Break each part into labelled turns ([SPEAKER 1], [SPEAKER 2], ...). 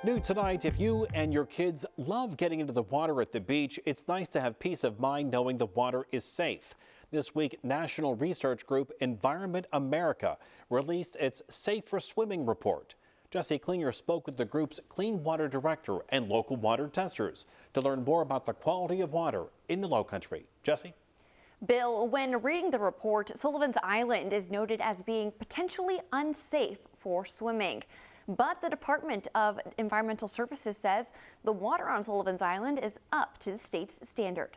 [SPEAKER 1] New tonight, if you and your kids love getting into the water at the beach, it's nice to have peace of mind knowing the water is safe. This week, national research group Environment America released its Safe for Swimming report. Jesse Klinger spoke with the group's clean water director and local water testers to learn more about the quality of water in the Lowcountry. Jesse?
[SPEAKER 2] Bill, when reading the report, Sullivan's Island is noted as being potentially unsafe for swimming. But the Department of Environmental Services says the water on Sullivan's Island is up to the state's standard.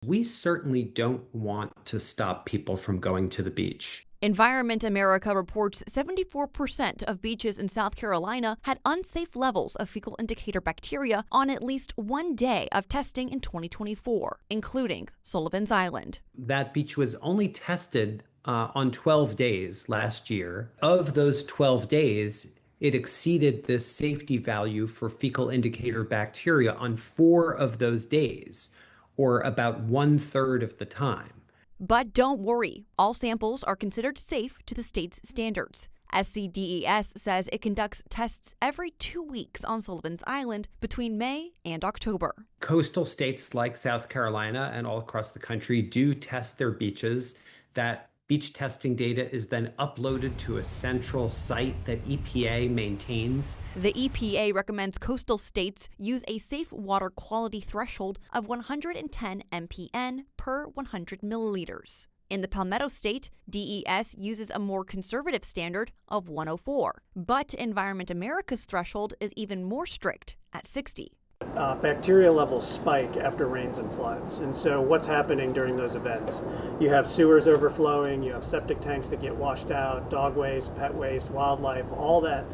[SPEAKER 3] We certainly don't want to stop people from going to the beach.
[SPEAKER 4] Environment America reports 74% of beaches in South Carolina had unsafe levels of fecal indicator bacteria on at least one day of testing in 2024, including Sullivan's Island.
[SPEAKER 3] That beach was only tested on 12 days last year. Of those 12 days, it exceeded the safety value for fecal indicator bacteria on 4 of those days, or about 1/3 of the time.
[SPEAKER 4] But don't worry, all samples are considered safe to the state's standards. SCDES says it conducts tests every 2 weeks on Sullivan's Island between May and October.
[SPEAKER 3] Coastal states like South Carolina and all across the country do test their beaches. That beach testing data is then uploaded to a central site that EPA maintains.
[SPEAKER 4] The EPA recommends coastal states use a safe water quality threshold of 110 mpn per 100 milliliters. In the Palmetto State, DES uses a more conservative standard of 104. But Environment America's threshold is even more strict at 60.
[SPEAKER 5] Bacteria levels spike after rains and floods. And so what's happening during those events? You have sewers overflowing, you have septic tanks that get washed out, dog waste, pet waste, wildlife, all that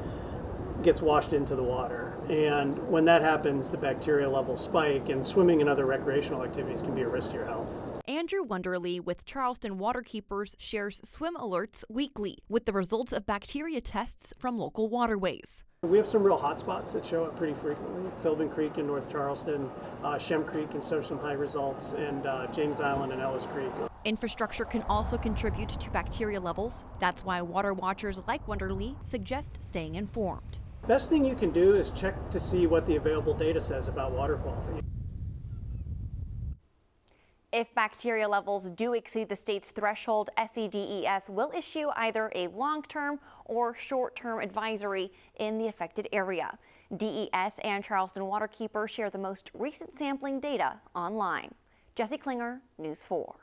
[SPEAKER 5] gets washed into the water. And when that happens, the bacteria levels spike, and swimming and other recreational activities can be a risk to your health.
[SPEAKER 4] Andrew Wunderly with Charleston Waterkeepers shares swim alerts weekly with the results of bacteria tests from local waterways.
[SPEAKER 5] We have some real hot spots that show up pretty frequently. Philbin Creek in North Charleston, Shem Creek can show some high results, and James Island and Ellis Creek.
[SPEAKER 4] Infrastructure can also contribute to bacteria levels. That's why water watchers like Wunderly suggest staying informed.
[SPEAKER 5] Best thing you can do is check to see what the available data says about water quality.
[SPEAKER 2] If bacteria levels do exceed the state's threshold, SCDES will issue either a long-term or short-term advisory in the affected area. DES and Charleston Waterkeeper share the most recent sampling data online. Jesse Klinger, News 4.